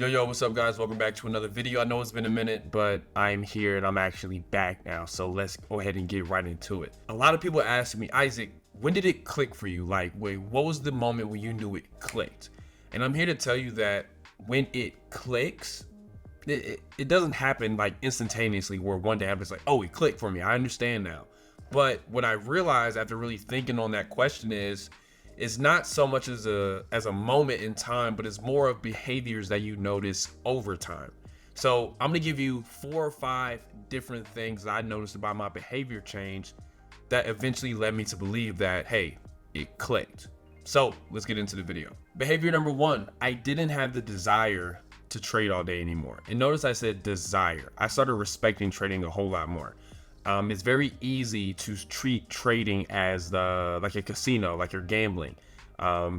Yo, what's up guys? Welcome back to another video. I know it's been a minute, but I'm here and I'm actually back now. So let's go ahead and get right into it. A lot of people ask me, Isaac, when did it click for you? Like, wait, what was the moment when you knew it clicked? And I'm here to tell you that when it clicks, it doesn't happen like instantaneously where one day I'm just like, oh, it clicked for me. I understand now. But what I realized after really thinking on that question is, it's not so much as a moment in time, but it's more of behaviors that you notice over time. So I'm gonna give you 4 or 5 different things that I noticed about my behavior change that eventually led me to believe that, hey, it clicked. So let's get into the video. Behavior number 1, I didn't have the desire to trade all day anymore. And notice I said desire. I started respecting trading a whole lot more. It's very easy to treat trading as like a casino, like you're gambling,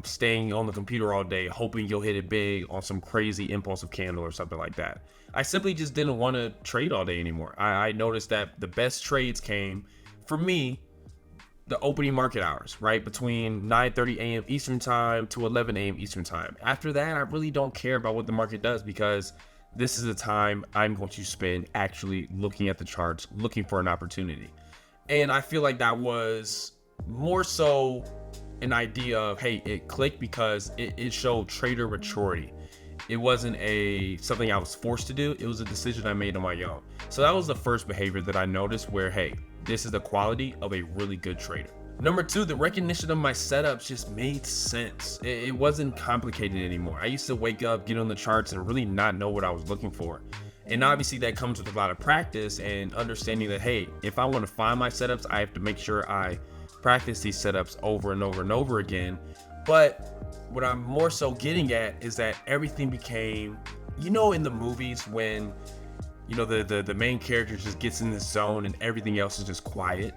staying on the computer all day, hoping you'll hit it big on some crazy impulsive candle or something like that. I simply just didn't want to trade all day anymore. I noticed that the best trades came, for me, the opening market hours, right? Between 9:30 a.m. Eastern time to 11 a.m. Eastern time. After that, I really don't care about what the market does because this is the time I'm going to spend actually looking at the charts, looking for an opportunity. And I feel like that was more so an idea of, hey, it clicked because it showed trader maturity. It wasn't something I was forced to do. It was a decision I made on my own. So that was the first behavior that I noticed where, hey, this is the quality of a really good trader. Number 2, the recognition of my setups just made sense. It wasn't complicated anymore. I used to wake up, get on the charts, and really not know what I was looking for. And obviously that comes with a lot of practice and understanding that, hey, if I want to find my setups, I have to make sure I practice these setups over and over and over again. But what I'm more so getting at is that everything became, in the movies when, the main character just gets in this zone and everything else is just quiet.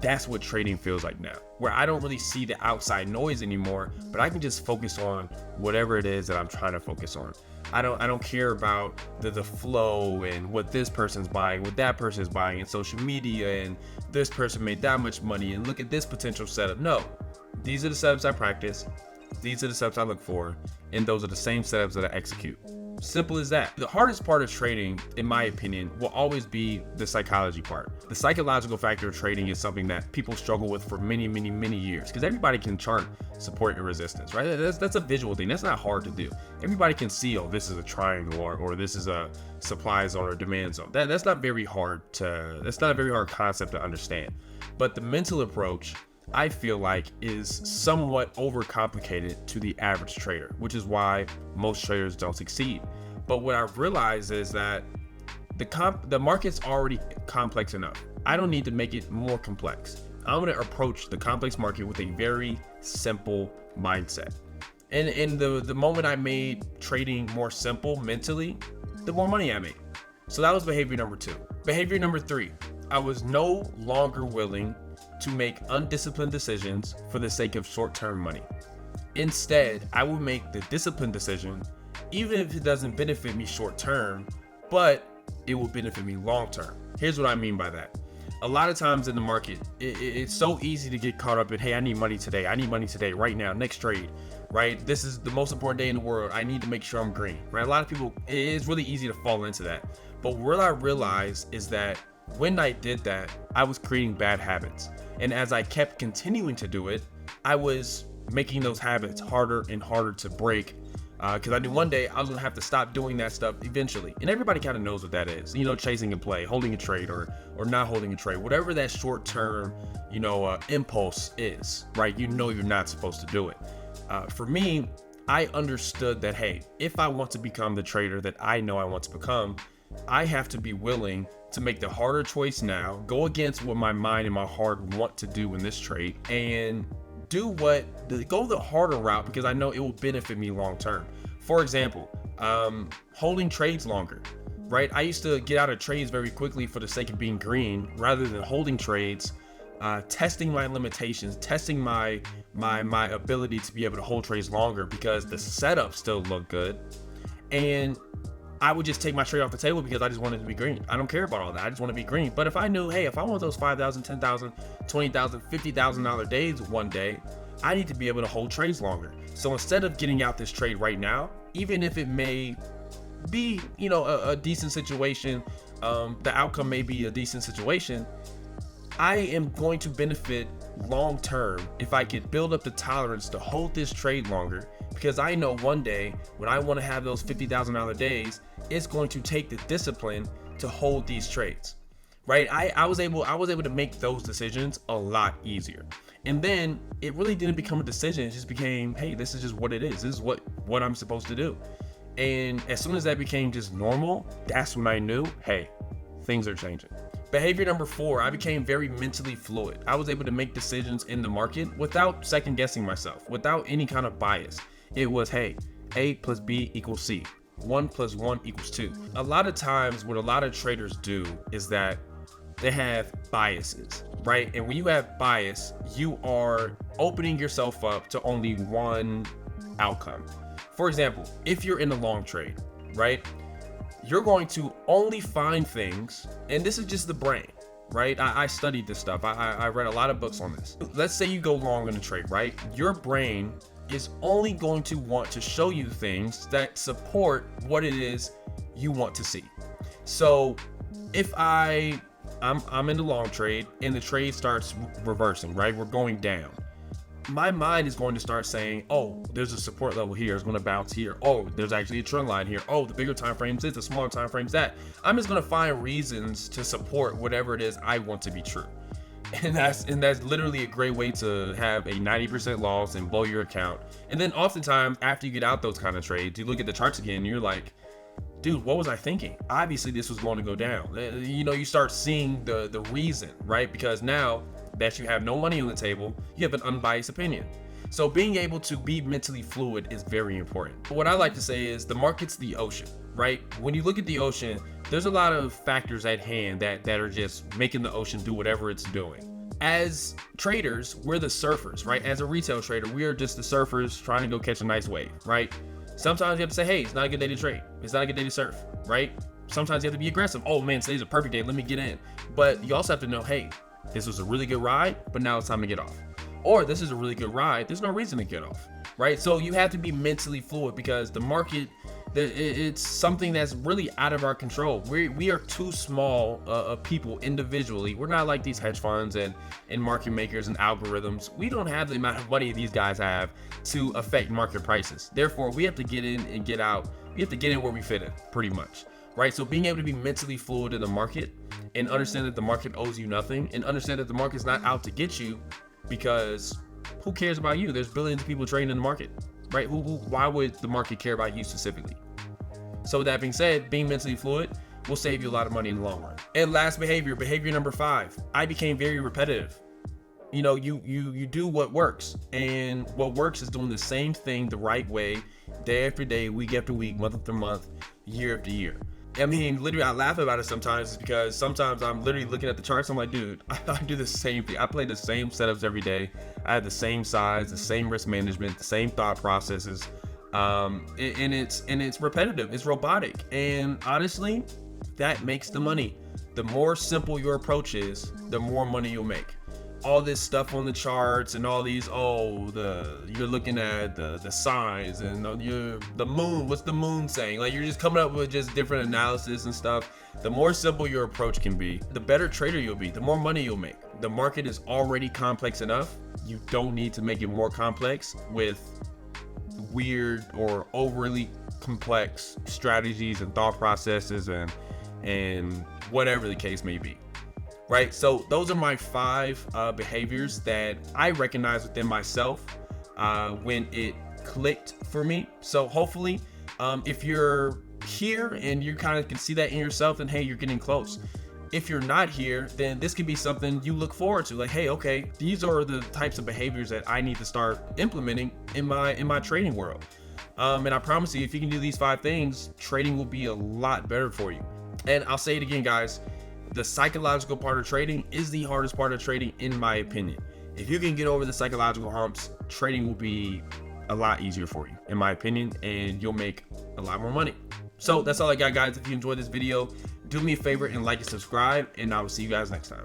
That's what trading feels like now, where I don't really see the outside noise anymore, but I can just focus on whatever it is that I'm trying to focus on. I don't care about the flow and what this person's buying, what that person's buying in social media, and this person made that much money and look at this potential setup. No, these are the setups I practice. These are the setups I look for, and those are the same setups that I execute. Simple as that. The hardest part of trading, in my opinion, will always be the psychology part. The psychological factor of trading is something that people struggle with for many years, because everybody can chart support and resistance, right? That's a visual thing. That's not hard to do. Everybody can see, oh, this is a triangle or this is a supply zone or demand zone. That's not very hard that's not a very hard concept to understand. But the mental approach, I feel like, is somewhat overcomplicated to the average trader, which is why most traders don't succeed. But what I've realized is that the market's already complex enough. I don't need to make it more complex. I'm going to approach the complex market with a very simple mindset. And the moment I made trading more simple mentally, the more money I made. So that was behavior number 2. Behavior number 3, I was no longer willing to make undisciplined decisions for the sake of short-term money. Instead, I will make the disciplined decision, even if it doesn't benefit me short-term, but it will benefit me long-term. Here's what I mean by that. A lot of times in the market, it's so easy to get caught up in, hey, I need money today. I need money today, right now, next trade, right? This is the most important day in the world. I need to make sure I'm green, right? A lot of people, it's really easy to fall into that. But what I realized is that when I did that, I was creating bad habits. And as I kept continuing to do it, I was making those habits harder and harder to break, because I knew one day I was gonna have to stop doing that stuff eventually. And everybody kind of knows what that is, chasing a play, holding a trade, or not holding a trade, whatever that short-term, impulse is, right? You're not supposed to do it. For me, I understood that, hey, if I want to become the trader that I know I want to become, I have to be willing to make the harder choice now, go against what my mind and my heart want to do in this trade, and go the harder route because I know it will benefit me long term. For example, holding trades longer, right? I used to get out of trades very quickly for the sake of being green rather than holding trades, testing my limitations, testing my ability to be able to hold trades longer because the setup still looked good. And I would just take my trade off the table because I just wanted to be green. I don't care about all that. I just want to be green. But if I knew, hey, if I want those $5,000, $10,000, $20,000, $50,000 days one day, I need to be able to hold trades longer. So instead of getting out this trade right now, even if it may be, you know, a decent situation. The outcome may be a decent situation. I am going to benefit long term if I could build up the tolerance to hold this trade longer, because I know one day when I want to have those $50,000 days, it's going to take the discipline to hold these trades, right? I was able to make those decisions a lot easier. And then it really didn't become a decision. It just became, hey, this is just what it is. This is what I'm supposed to do. And as soon as that became just normal, that's when I knew, hey, things are changing. Behavior number 4, I became very mentally fluid. I was able to make decisions in the market without second guessing myself, without any kind of bias. It was, hey, A plus B equals C. 1 plus 1 equals 2. A lot of times what a lot of traders do is that they have biases, right? And when you have bias, you are opening yourself up to only one outcome. For example, if you're in a long trade, right? You're going to only find things, and this is just the brain, right? I studied this stuff. I read a lot of books on this. Let's say you go long in a trade, right? Your brain is only going to want to show you things that support what it is you want to see. So if I'm in the long trade and the trade starts reversing, right? We're going down. My mind is going to start saying, oh, there's a support level here, it's going to bounce here. Oh, there's actually a trend line here. Oh, the bigger time frames this, the smaller time frames that. I'm just going to find reasons to support whatever it is I want to be true. And that's literally a great way to have a 90% loss and blow your account. And then oftentimes after you get out those kind of trades, you look at the charts again and you're like, dude, what was I thinking? Obviously this was going to go down. You know, you start seeing the reason, right? Because now that you have no money on the table, you have an unbiased opinion. So being able to be mentally fluid is very important. What I like to say is the market's the ocean, right? When you look at the ocean, there's a lot of factors at hand that are just making the ocean do whatever it's doing. As traders, we're the surfers, right? As a retail trader, we are just the surfers trying to go catch a nice wave, right? Sometimes you have to say, hey, it's not a good day to trade. It's not a good day to surf, right? Sometimes you have to be aggressive. Oh man, today's a perfect day. Let me get in. But you also have to know, hey, this was a really good ride, but now it's time to get off. Or this is a really good ride. There's no reason to get off, right? So you have to be mentally fluid because the market, it's something that's really out of our control. We are too small of people individually. We're not like these hedge funds and market makers and algorithms. We don't have the amount of money these guys have to affect market prices. Therefore, we have to get in and get out. We have to get in where we fit in, pretty much, right? So being able to be mentally fluid in the market and understand that the market owes you nothing and understand that the market's not out to get you, because who cares about you? There's billions of people trading in the market, right? Why would the market care about you specifically? So with that being said, being mentally fluid will save you a lot of money in the long run. And last behavior number 5, I became very repetitive. You know, you do what works, and what works is doing the same thing the right way, day after day, week after week, month after month, year after year. I mean, literally, I laugh about it sometimes because sometimes I'm literally looking at the charts. I'm like, dude, I do the same thing. I play the same setups every day. I have the same size, the same risk management, the same thought processes. And it's repetitive. It's robotic. And honestly, that makes the money. The more simple your approach is, the more money you'll make. All this stuff on the charts and all these, you're looking at the signs and the moon, what's the moon saying? Like, you're just coming up with just different analysis and stuff. The more simple your approach can be, the better trader you'll be, the more money you'll make. The market is already complex enough. You don't need to make it more complex with weird or overly complex strategies and thought processes and whatever the case may be. Right, so those are my 5 behaviors that I recognize within myself when it clicked for me. So hopefully, if you're here and you kind of can see that in yourself, then hey, you're getting close. If you're not here, then this could be something you look forward to. Like, hey, okay, these are the types of behaviors that I need to start implementing in my trading world. And I promise you, if you can do these 5 things, trading will be a lot better for you. And I'll say it again, guys. The psychological part of trading is the hardest part of trading, in my opinion. If you can get over the psychological humps, trading will be a lot easier for you, in my opinion, and you'll make a lot more money. So that's all I got, guys. If you enjoyed this video, do me a favor and like and subscribe, and I will see you guys next time.